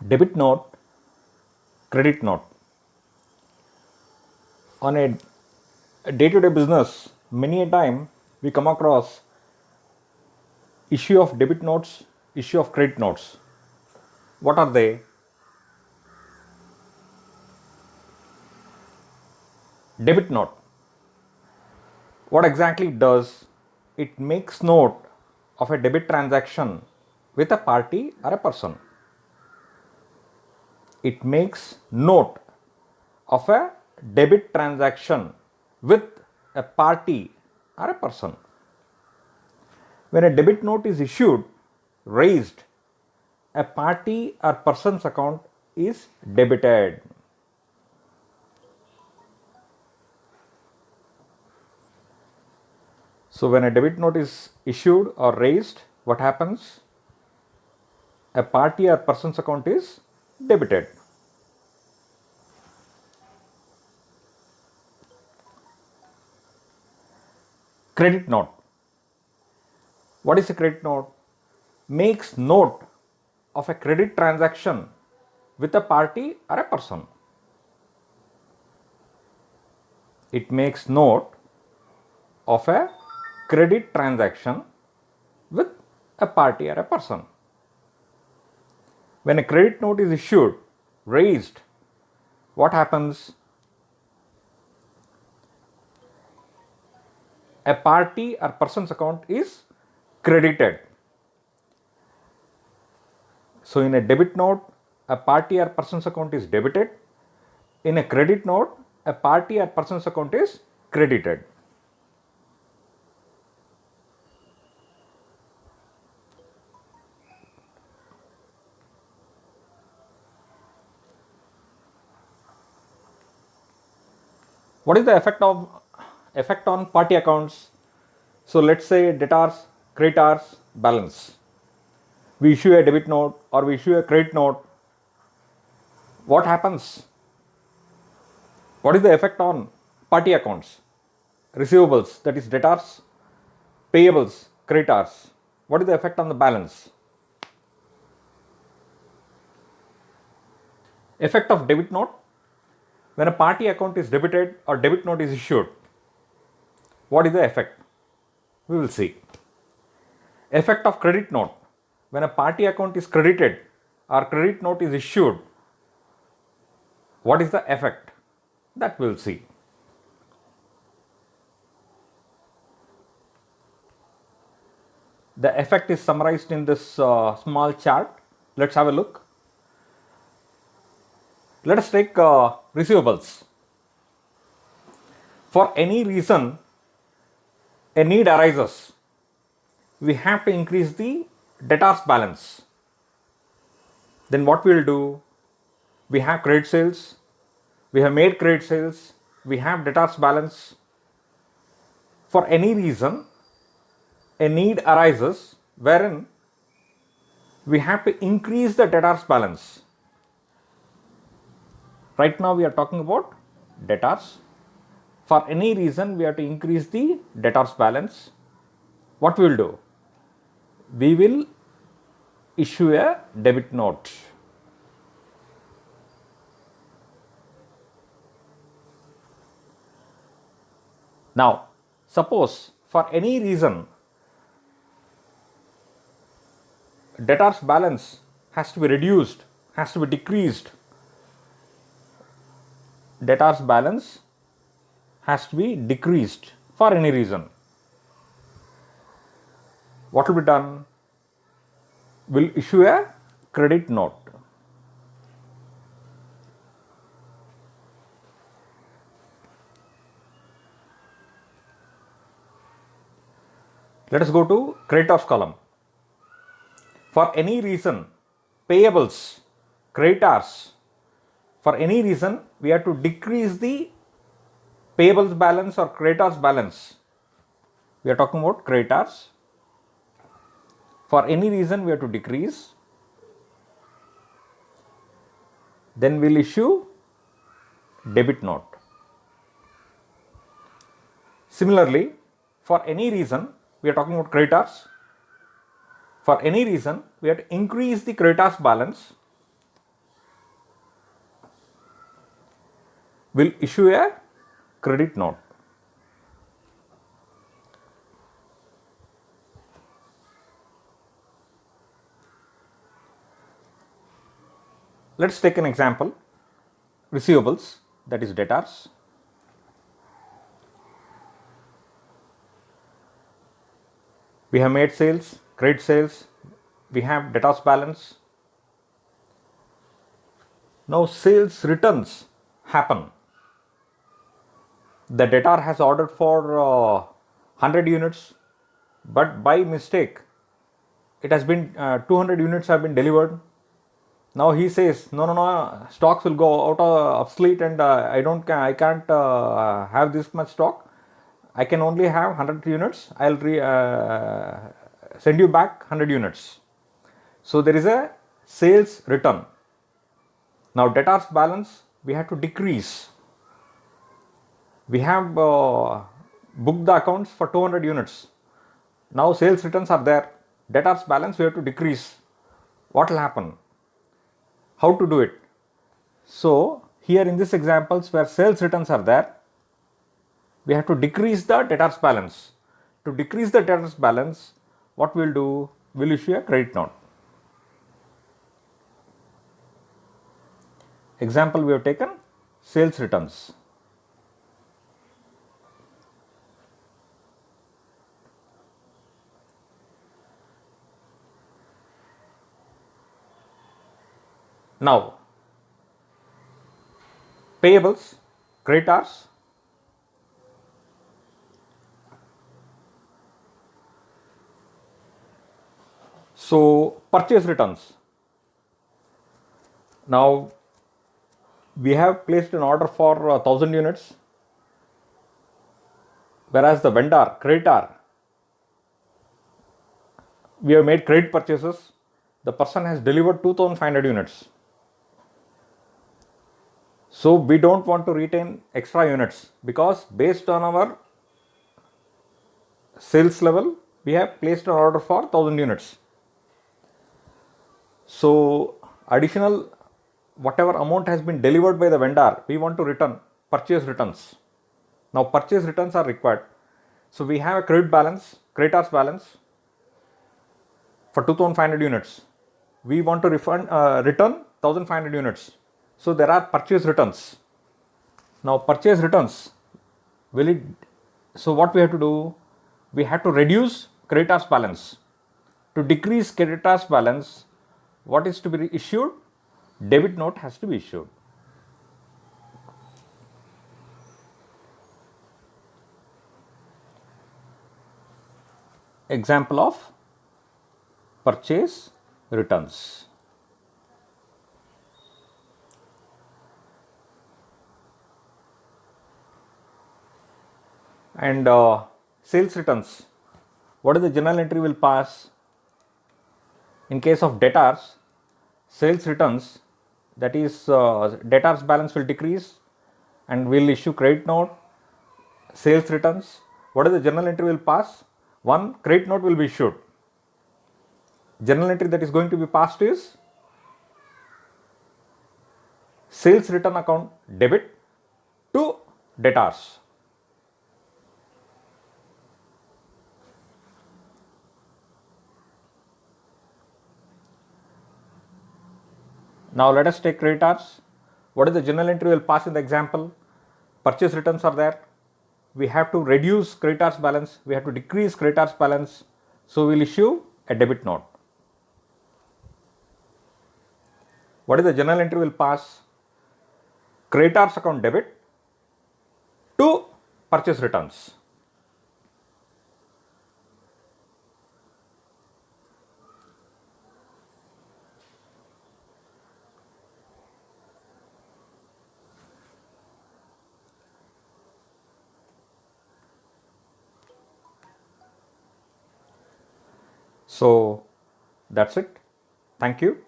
Debit note, credit note. On a day-to-day business, many a time we come across issue of debit notes, issue of credit notes. What are they? Debit note. What exactly it does? It makes note of a debit transaction with a party or a person. It makes note of a debit transaction with a party or a person. When a debit note is issued, raised, a party or person's account is debited. So when a debit note is issued or raised, what happens? A party or person's account is debited. Credit note. What is a credit note? Makes note of a credit transaction with a party or a person. It makes note of a credit transaction with a party or a person. When a credit note is issued, raised, what happens? A party or person's account is credited. So in a debit note, a party or person's account is debited. In a credit note, a party or person's account is credited. What is the effect on party accounts? So let's say debtors, creditors balance. We issue a debit note or we issue a credit note. What happens? What is the effect on party accounts? Receivables, that is debtors, payables, creditors. What is the effect on the balance? Effect of debit note. When a party account is debited or debit note is issued, what is the effect? We will see. Effect of credit note. When a party account is credited or credit note is issued, what is the effect? That we will see. The effect is summarized in this small chart. Let's have a look. Let us take receivables. For any reason, a need arises. We have to increase the debtors balance. Then what we will do? We have credit sales. We have made credit sales. We have debtors balance. For any reason, a need arises wherein we have to increase the debtors balance. Right now we are talking about debtors. For any reason we have to increase the debtors balance. What we will do? We will issue a debit note. Now, suppose for any reason debtors balance has to be reduced, has to be decreased. Debtors balance has to be decreased for any reason. What will be done? We'll issue a credit note. Let us go to creditors column. For any reason, payables, creditors, for any reason we have to decrease the payables balance or creditors balance. We are talking about creditors. For any reason we have to decrease. Then we'll issue debit note. Similarly, for any reason we are talking about creditors. For any reason we have to increase the creditors balance. will issue a credit note. Let's take an example. Receivables, that is debtors. We have made sales, credit sales, we have debtors balance. Now sales returns happen. The debtor has ordered for 100 units, but by mistake it has been 200 units have been delivered. Now he says, no, stocks will go out of obsolete, and I can't have this much stock. I can only have 100 units. I'll send you back 100 units. So there is a sales return. Now debtors balance we have to decrease. We have booked the accounts for 200 units. Now sales returns are there. Debtors balance we have to decrease. What will happen? How to do it? So here in this examples where sales returns are there, we have to decrease the debtors balance. To decrease the debtors balance, what we'll do? We'll issue a credit note. Example we have taken sales returns. Now payables, creditors. So purchase returns. Now we have placed an order for 1000 units, whereas the vendor, creditor, we have made credit purchases. The person has delivered 2500 units. So we don't want to retain extra units, because based on our sales level, we have placed an order for 1000 units. So additional whatever amount has been delivered by the vendor, we want to return, purchase returns. Now purchase returns are required. So we have a credit balance, creditors balance for 2500 units. We want to return 1500 units. So there are purchase returns. Now purchase returns, so what we have to do? We have to reduce creditors balance. To decrease creditors balance, what is to be issued? Debit note has to be issued. Example of purchase returns. And sales returns, what is the journal entry will pass? In case of debtors, sales returns, that is debtors balance will decrease and will issue credit note. Sales returns, what is the journal entry will pass? One credit note will be issued. Journal entry that is going to be passed is sales return account debit to debtors. Now let us take creditors. What is the journal entry will pass in the example? Purchase returns are there. We have to reduce creditors balance. We have to decrease creditors balance. So we will issue a debit note. What is the journal entry will pass? Creditors account debit to purchase returns. So that's it. Thank you.